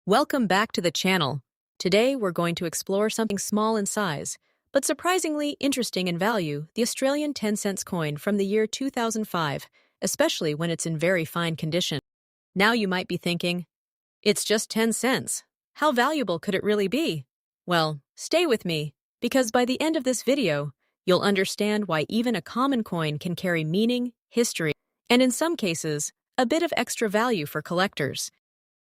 Welcome back to the channel. Today we're going to explore something small in size, but surprisingly interesting in value, the Australian 10 cents coin from the year 2005, especially when it's in very fine condition. Now you might be thinking, it's just 10 cents. How valuable could it really be? Well, stay with me, because by the end of this video, you'll understand why even a common coin can carry meaning, history, and in some cases, a bit of extra value for collectors.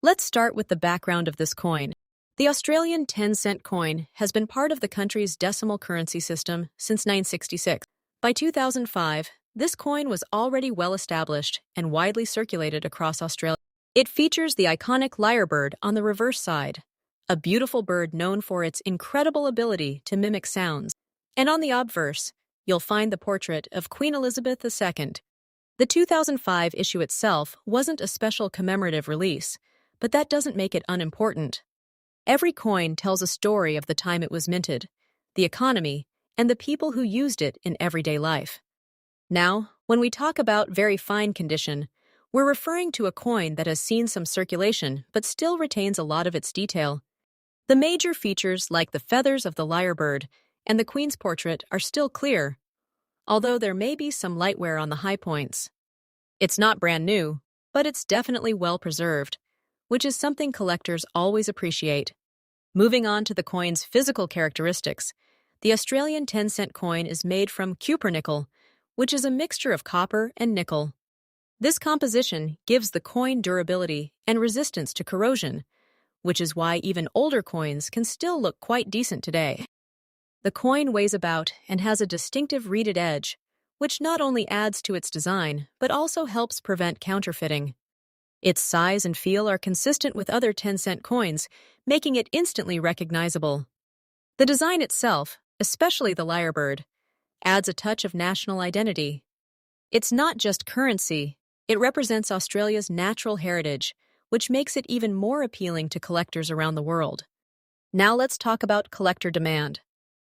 Let's start with the background of this coin. The Australian 10-cent coin has been part of the country's decimal currency system since 1966. By 2005, this coin was already well established and widely circulated across Australia. It features the iconic lyrebird on the reverse side, a beautiful bird known for its incredible ability to mimic sounds. And on the obverse, you'll find the portrait of Queen Elizabeth II. The 2005 issue itself wasn't a special commemorative release, but that doesn't make it unimportant. Every coin tells a story of the time it was minted, the economy, and the people who used it in everyday life. Now, when we talk about very fine condition, we're referring to a coin that has seen some circulation but still retains a lot of its detail. The major features like the feathers of the lyrebird and the Queen's portrait are still clear, although there may be some light wear on the high points. It's not brand new, but it's definitely well preserved, which is something collectors always appreciate. Moving on to the coin's physical characteristics, the Australian 10-cent coin is made from cupronickel, which is a mixture of copper and nickel. This composition gives the coin durability and resistance to corrosion, which is why even older coins can still look quite decent today. The coin weighs about and has a distinctive reeded edge, which not only adds to its design, but also helps prevent counterfeiting. Its size and feel are consistent with other 10-cent coins, making it instantly recognizable. The design itself, especially the lyrebird, adds a touch of national identity. It's not just currency, it represents Australia's natural heritage, which makes it even more appealing to collectors around the world. Now let's talk about collector demand.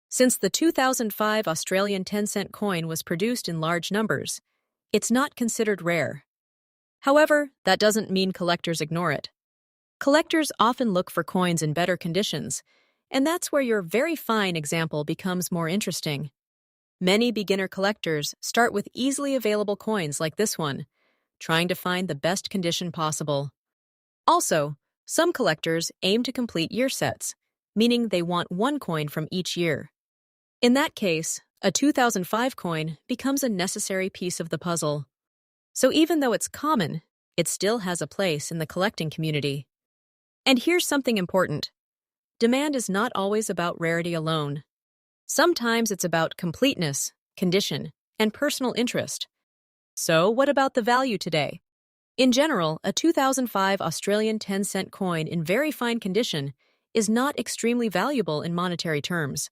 Since the 2005 Australian 10-cent coin was produced in large numbers, it's not considered rare. However, that doesn't mean collectors ignore it. Collectors often look for coins in better conditions, and that's where your very fine example becomes more interesting. Many beginner collectors start with easily available coins like this one, trying to find the best condition possible. Also, some collectors aim to complete year sets, meaning they want one coin from each year. In that case, a 2005 coin becomes a necessary piece of the puzzle. So even though it's common, it still has a place in the collecting community. And here's something important. Demand is not always about rarity alone. Sometimes it's about completeness, condition, and personal interest. So what about the value today? In general, a 2005 Australian 10-cent coin in very fine condition is not extremely valuable in monetary terms.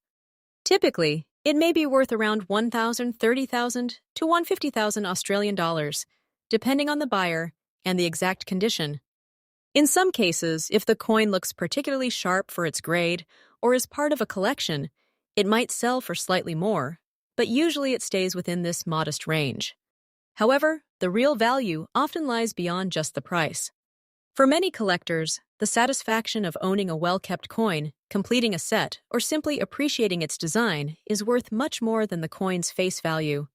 Typically, it may be worth around 1,000, 30,000 to 150,000 Australian dollars, depending on the buyer and the exact condition. In some cases, if the coin looks particularly sharp for its grade or is part of a collection, it might sell for slightly more, but usually it stays within this modest range. However, the real value often lies beyond just the price. For many collectors, the satisfaction of owning a well-kept coin, completing a set, or simply appreciating its design is worth much more than the coin's face value.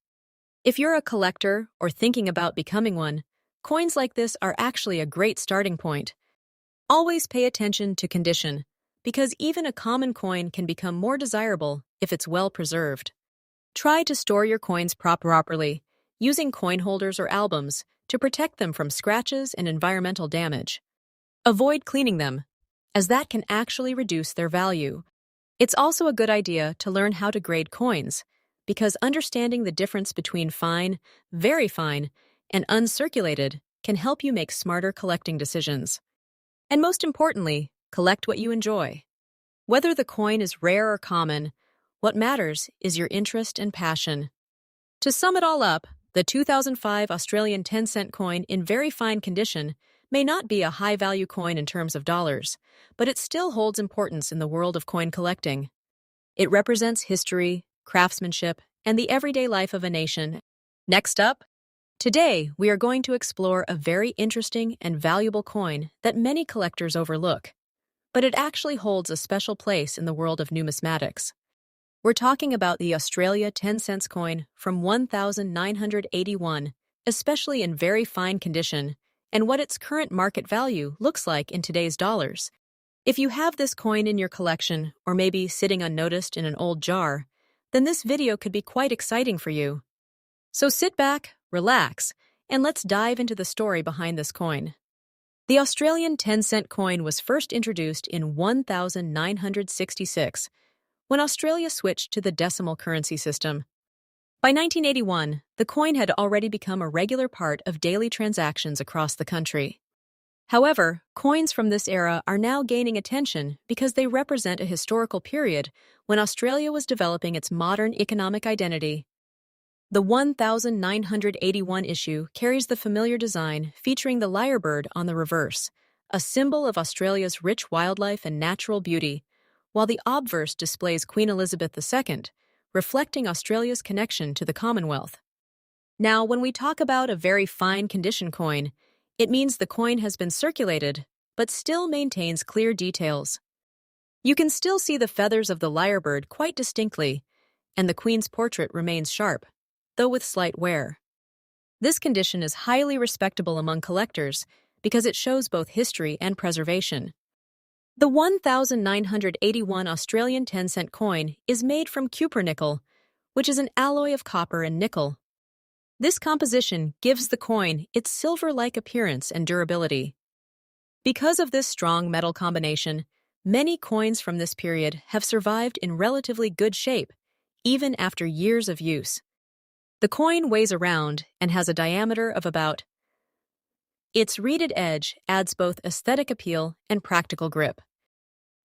If you're a collector or thinking about becoming one, coins like this are actually a great starting point. Always pay attention to condition, because even a common coin can become more desirable if it's well preserved. Try to store your coins properly, using coin holders or albums to protect them from scratches and environmental damage. Avoid cleaning them, as that can actually reduce their value. It's also a good idea to learn how to grade coins, because understanding the difference between fine, very fine, and uncirculated can help you make smarter collecting decisions. And most importantly, collect what you enjoy. Whether the coin is rare or common, what matters is your interest and passion. To sum it all up, the 2005 Australian 10-cent coin in very fine condition may not be a high-value coin in terms of dollars, but it still holds importance in the world of coin collecting. It represents history, craftsmanship, and the everyday life of a nation. Next up, today we are going to explore a very interesting and valuable coin that many collectors overlook. but it actually holds a special place in the world of numismatics. We're talking about the Australia 10 cents coin from 1981, especially in very fine condition, and what its current market value looks like in today's dollars. If you have this coin in your collection, or maybe sitting unnoticed in an old jar, then this video could be quite exciting for you. So sit back, relax, and let's dive into the story behind this coin. The Australian 10-cent coin was first introduced in 1966, when Australia switched to the decimal currency system. By 1981, the coin had already become a regular part of daily transactions across the country. However, coins from this era are now gaining attention because they represent a historical period when Australia was developing its modern economic identity. The 1981 issue carries the familiar design featuring the lyrebird on the reverse, a symbol of Australia's rich wildlife and natural beauty, while the obverse displays Queen Elizabeth II, reflecting Australia's connection to the Commonwealth. Now, when we talk about a very fine condition coin, it means the coin has been circulated, but still maintains clear details. You can still see the feathers of the lyrebird quite distinctly, and the Queen's portrait remains sharp, though with slight wear. This condition is highly respectable among collectors because it shows both history and preservation. The 1981 Australian 10-cent coin is made from cupronickel, which is an alloy of copper and nickel. This composition gives the coin its silver-like appearance and durability. Because of this strong metal combination, many coins from this period have survived in relatively good shape, even after years of use. The coin weighs around and has a diameter of about. Its reeded edge adds both aesthetic appeal and practical grip.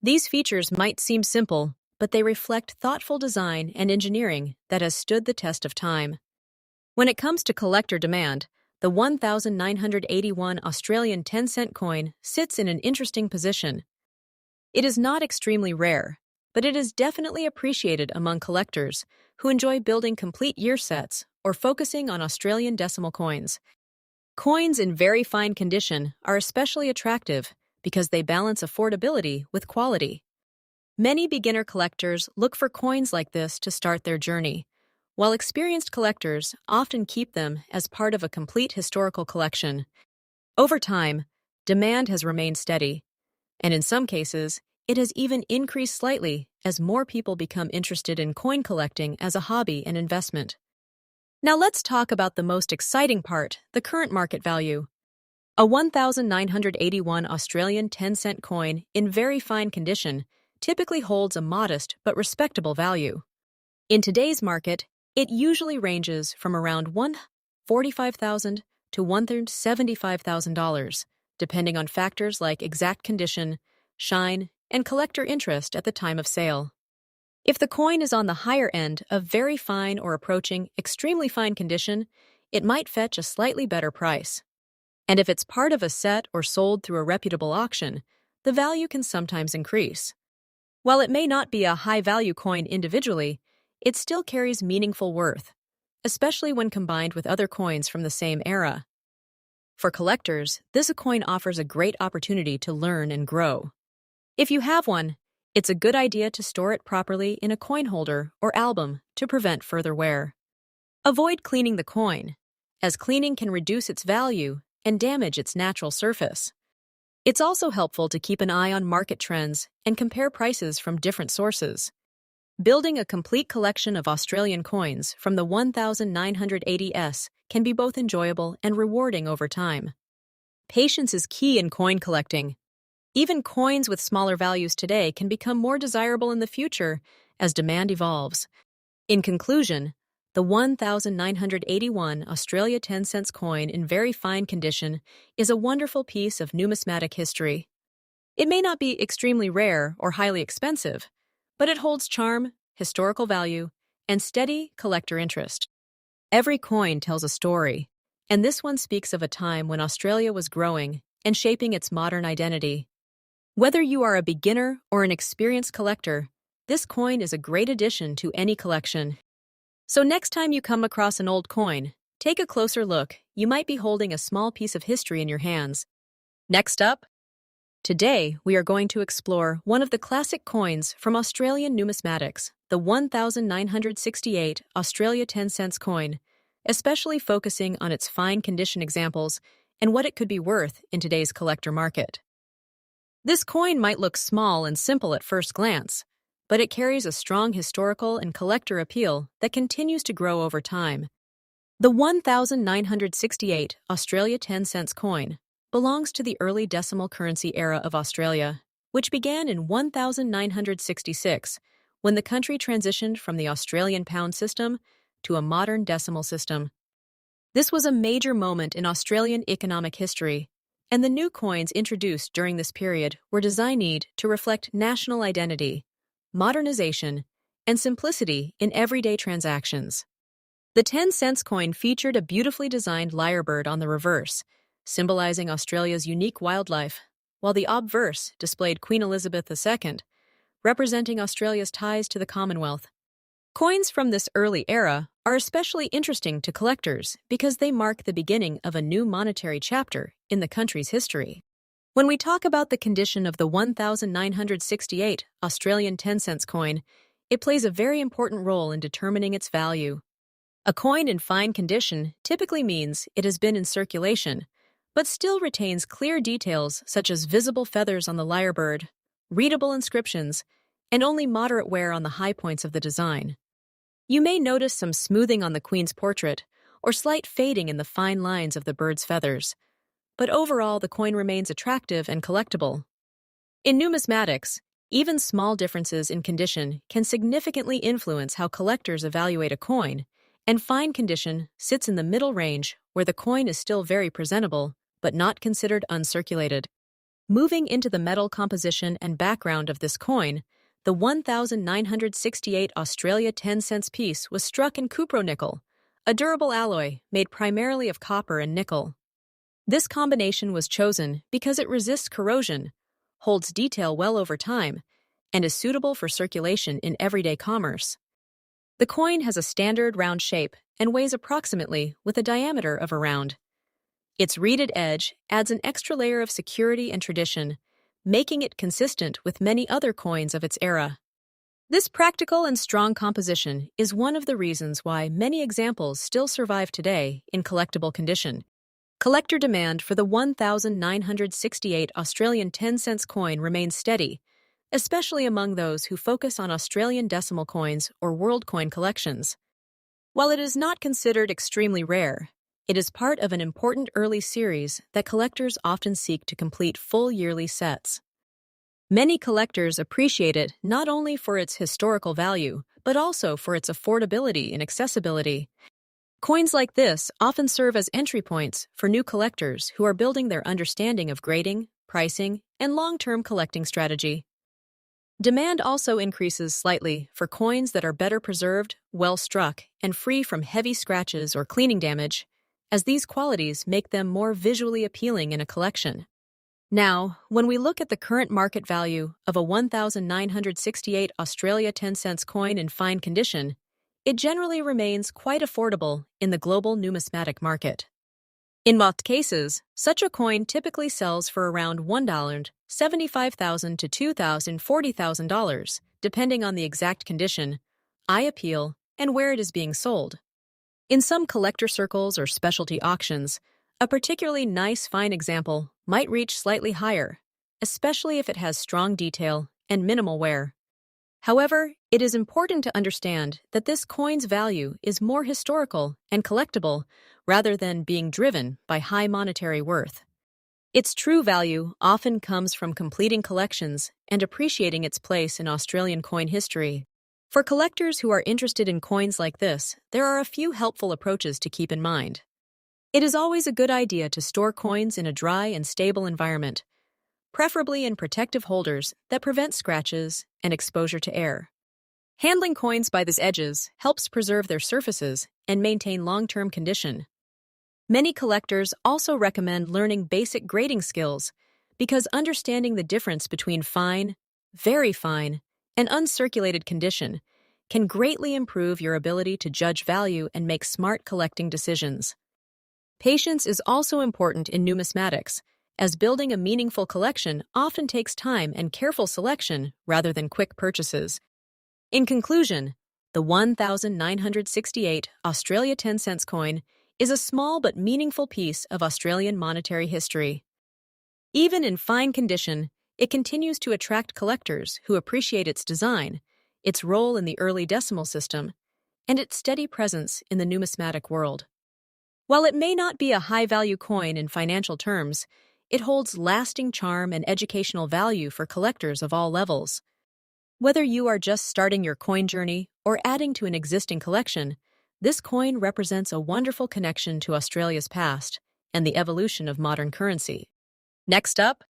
These features might seem simple, but they reflect thoughtful design and engineering that has stood the test of time. When it comes to collector demand, the 1981 Australian 10-cent coin sits in an interesting position. It is not extremely rare, but it is definitely appreciated among collectors who enjoy building complete year sets or focusing on Australian decimal coins. Coins in very fine condition are especially attractive because they balance affordability with quality. Many beginner collectors look for coins like this to start their journey, while experienced collectors often keep them as part of a complete historical collection. Over time, demand has remained steady, and in some cases, it has even increased slightly as more people become interested in coin collecting as a hobby and investment. Now let's talk about the most exciting part, the current market value. A 1981 Australian 10-cent coin in very fine condition typically holds a modest but respectable value. In today's market, it usually ranges from around $145,000 to $175,000, depending on factors like exact condition, shine, and collector interest at the time of sale. If the coin is on the higher end of very fine or approaching extremely fine condition, it might fetch a slightly better price. And if it's part of a set or sold through a reputable auction, the value can sometimes increase. While it may not be a high-value coin individually, it still carries meaningful worth, especially when combined with other coins from the same era. For collectors, this coin offers a great opportunity to learn and grow. If you have one, it's a good idea to store it properly in a coin holder or album to prevent further wear. Avoid cleaning the coin, as cleaning can reduce its value and damage its natural surface. It's also helpful to keep an eye on market trends and compare prices from different sources. Building a complete collection of Australian coins from the 1980s can be both enjoyable and rewarding over time. Patience is key in coin collecting. Even coins with smaller values today can become more desirable in the future as demand evolves. In conclusion, the 1981 Australia 10 cents coin in very fine condition is a wonderful piece of numismatic history. It may not be extremely rare or highly expensive, but it holds charm, historical value, and steady collector interest. Every coin tells a story, and this one speaks of a time when Australia was growing and shaping its modern identity. Whether you are a beginner or an experienced collector, this coin is a great addition to any collection. So next time you come across an old coin, take a closer look. You might be holding a small piece of history in your hands. Next up, Today, we are going to explore one of the classic coins from Australian numismatics, the 1968 Australia 10 cents coin, especially focusing on its fine condition examples and what it could be worth in today's collector market. This coin might look small and simple at first glance, but it carries a strong historical and collector appeal that continues to grow over time. The 1968 Australia 10 cents coin belongs to the early decimal currency era of Australia, which began in 1966, when the country transitioned from the Australian pound system to a modern decimal system. This was a major moment in Australian economic history, and the new coins introduced during this period were designed to reflect national identity, modernization, and simplicity in everyday transactions. The 10 cents coin featured a beautifully designed lyrebird on the reverse, symbolizing Australia's unique wildlife, while the obverse displayed Queen Elizabeth II, representing Australia's ties to the Commonwealth. Coins from this early era are especially interesting to collectors because they mark the beginning of a new monetary chapter in the country's history. When we talk about the condition of the 1968 Australian 10 cents coin, it plays a very important role in determining its value. A coin in fine condition typically means it has been in circulation, but still retains clear details such as visible feathers on the lyrebird, readable inscriptions, and only moderate wear on the high points of the design. You may notice some smoothing on the Queen's portrait or slight fading in the fine lines of the bird's feathers, but overall the coin remains attractive and collectible. In numismatics, even small differences in condition can significantly influence how collectors evaluate a coin, and fine condition sits in the middle range where the coin is still very presentable but not considered uncirculated. Moving into the metal composition and background of this coin, the 1968 Australia 10 cents piece was struck in cupronickel, a durable alloy made primarily of copper and nickel. This combination was chosen because it resists corrosion, holds detail well over time, and is suitable for circulation in everyday commerce. The coin has a standard round shape and weighs approximately with a diameter of around. Its reeded edge adds an extra layer of security and tradition, making it consistent with many other coins of its era. This practical and strong composition is one of the reasons why many examples still survive today in collectible condition. Collector demand for the 1968 Australian 10 cents coin remains steady, especially among those who focus on Australian decimal coins or world coin collections. While it is not considered extremely rare, it is part of an important early series that collectors often seek to complete full yearly sets. Many collectors appreciate it not only for its historical value, but also for its affordability and accessibility. Coins like this often serve as entry points for new collectors who are building their understanding of grading, pricing, and long-term collecting strategy. Demand also increases slightly for coins that are better preserved, well struck, and free from heavy scratches or cleaning damage, as these qualities make them more visually appealing in a collection. Now, when we look at the current market value of a 1968 Australia 10 cents coin in fine condition, it generally remains quite affordable in the global numismatic market. In most cases, such a coin typically sells for around $1.75,000 to $2,040,000, depending on the exact condition, eye appeal, and where it is being sold. In some collector circles or specialty auctions, a particularly nice fine example might reach slightly higher, especially if it has strong detail and minimal wear. However, it is important to understand that this coin's value is more historical and collectible rather than being driven by high monetary worth. Its true value often comes from completing collections and appreciating its place in Australian coin history. For collectors who are interested in coins like this, there are a few helpful approaches to keep in mind. It is always a good idea to store coins in a dry and stable environment, preferably in protective holders that prevent scratches and exposure to air. Handling coins by these edges helps preserve their surfaces and maintain long-term condition. Many collectors also recommend learning basic grading skills because understanding the difference between fine, very fine, and uncirculated condition can greatly improve your ability to judge value and make smart collecting decisions. Patience is also important in numismatics, as building a meaningful collection often takes time and careful selection rather than quick purchases. In conclusion, the 1968 Australia 10 cents coin is a small but meaningful piece of Australian monetary history. Even in fine condition, it continues to attract collectors who appreciate its design, its role in the early decimal system, and its steady presence in the numismatic world. While it may not be a high-value coin in financial terms, it holds lasting charm and educational value for collectors of all levels. Whether you are just starting your coin journey or adding to an existing collection, this coin represents a wonderful connection to Australia's past and the evolution of modern currency. Next up,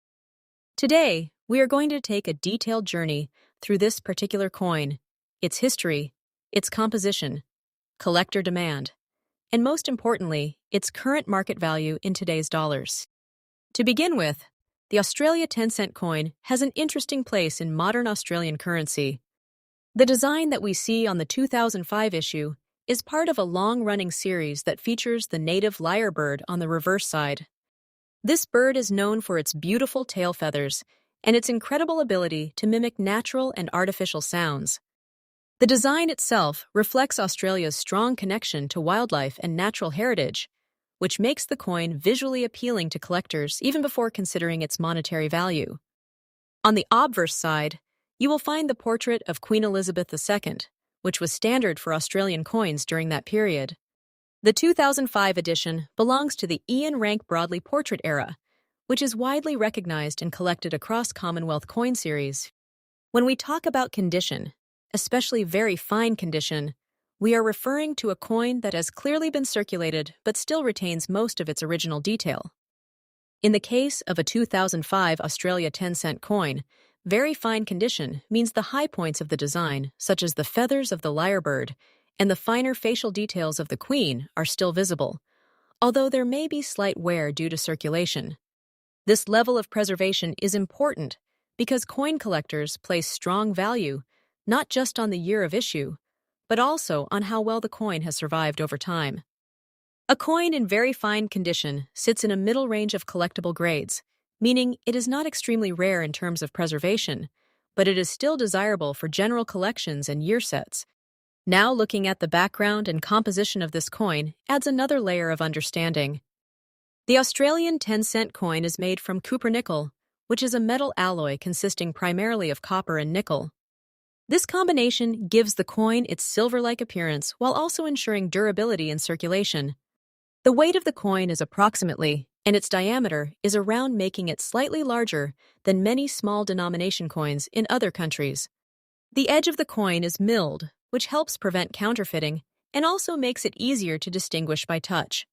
today we are going to take a detailed journey through this particular coin, its history, its composition, collector demand, and most importantly, its current market value in today's dollars. To begin with, the Australia 10 cent coin has an interesting place in modern Australian currency. The design that we see on the 2005 issue is part of a long-running series that features the native lyrebird on the reverse side. This bird is known for its beautiful tail feathers and its incredible ability to mimic natural and artificial sounds. The design itself reflects Australia's strong connection to wildlife and natural heritage, which makes the coin visually appealing to collectors even before considering its monetary value. On the obverse side, you will find the portrait of Queen Elizabeth II, which was standard for Australian coins during that period. The 2005 edition belongs to the Ian Rank Broadley portrait era, which is widely recognized and collected across Commonwealth coin series. When we talk about condition, especially very fine condition, we are referring to a coin that has clearly been circulated but still retains most of its original detail. In the case of a 2005 Australia 10 cent coin, very fine condition means the high points of the design, such as the feathers of the lyrebird and the finer facial details of the queen, are still visible, although there may be slight wear due to circulation. This level of preservation is important because coin collectors place strong value not just on the year of issue, but also on how well the coin has survived over time. A coin in very fine condition sits in a middle range of collectible grades, meaning it is not extremely rare in terms of preservation, but it is still desirable for general collections and year sets. Now looking at the background and composition of this coin adds another layer of understanding. The Australian 10 cent coin is made from copper-nickel, which is a metal alloy consisting primarily of copper and nickel. This combination gives the coin its silver-like appearance while also ensuring durability and circulation. The weight of the coin is approximately, and its diameter is around, making it slightly larger than many small denomination coins in other countries. The edge of the coin is milled, which helps prevent counterfeiting and also makes it easier to distinguish by touch.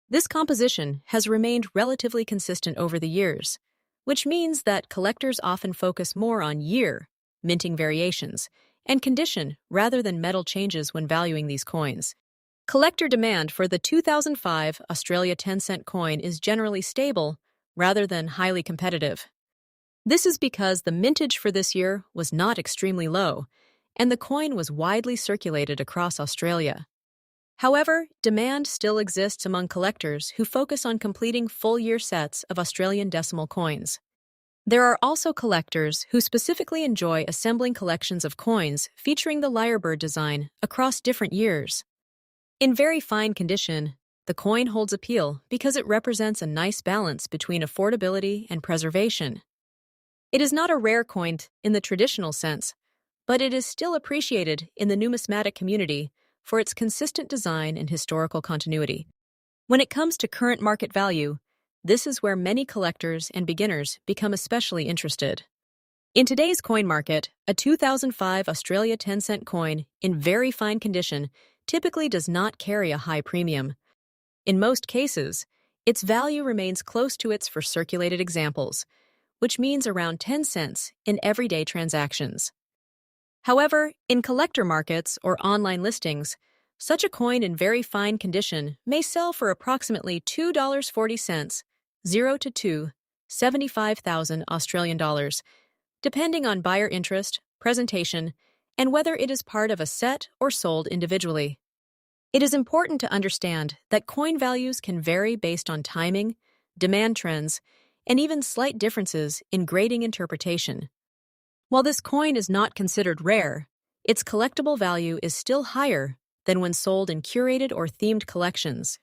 This composition has remained relatively consistent over the years, which means that collectors often focus more on year, minting variations, and condition rather than metal changes when valuing these coins. Collector demand for the 2005 Australia 10 cent coin is generally stable rather than highly competitive. This is because the mintage for this year was not extremely low, and the coin was widely circulated across Australia. However, demand still exists among collectors who focus on completing full-year sets of Australian decimal coins. There are also collectors who specifically enjoy assembling collections of coins featuring the lyrebird design across different years. In very fine condition, the coin holds appeal because it represents a nice balance between affordability and preservation. It is not a rare coin in the traditional sense, but it is still appreciated in the numismatic community for its consistent design and historical continuity. When it comes to current market value, this is where many collectors and beginners become especially interested. In today's coin market, a 2005 Australia 10 cent coin in very fine condition typically does not carry a high premium. In most cases, its value remains close to its for circulated examples, which means around 10 cents in everyday transactions. However, in collector markets or online listings, such a coin in very fine condition may sell for approximately $2.40, 0 to 75,000 Australian dollars, depending on buyer interest, presentation, and whether it is part of a set or sold individually. It is important to understand that coin values can vary based on timing, demand trends, and even slight differences in grading interpretation. While this coin is not considered rare, its collectible value is still higher than when sold in curated or themed collections.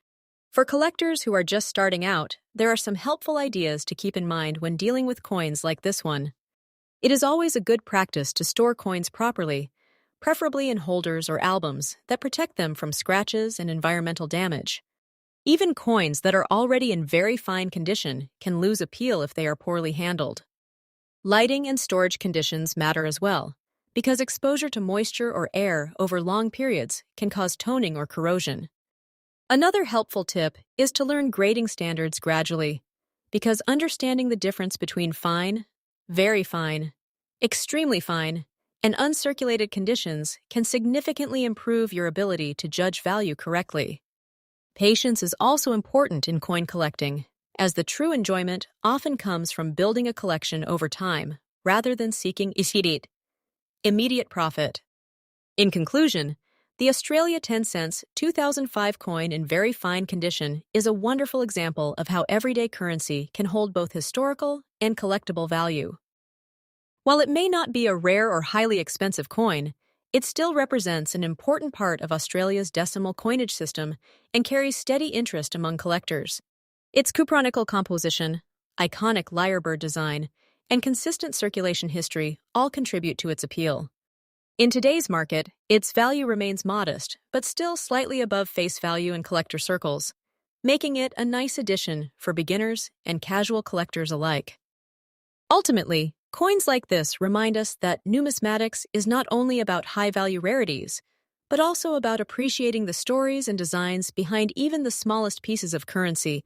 For collectors who are just starting out, there are some helpful ideas to keep in mind when dealing with coins like this one. It is always a good practice to store coins properly, preferably in holders or albums that protect them from scratches and environmental damage. Even coins that are already in very fine condition can lose appeal if they are poorly handled. Lighting and storage conditions matter as well, because exposure to moisture or air over long periods can cause toning or corrosion. Another helpful tip is to learn grading standards gradually, because understanding the difference between fine, very fine, extremely fine, and uncirculated conditions can significantly improve your ability to judge value correctly. Patience is also important in coin collecting, as the true enjoyment often comes from building a collection over time rather than seeking immediate profit. In conclusion, the Australia 10 cents 2005 coin in very fine condition is a wonderful example of how everyday currency can hold both historical and collectible value. While it may not be a rare or highly expensive coin, it still represents an important part of Australia's decimal coinage system and carries steady interest among collectors. Its cupronical composition, iconic lyrebird design, and consistent circulation history all contribute to its appeal. In today's market, its value remains modest, but still slightly above face value in collector circles, making it a nice addition for beginners and casual collectors alike. Ultimately, coins like this remind us that numismatics is not only about high-value rarities, but also about appreciating the stories and designs behind even the smallest pieces of currency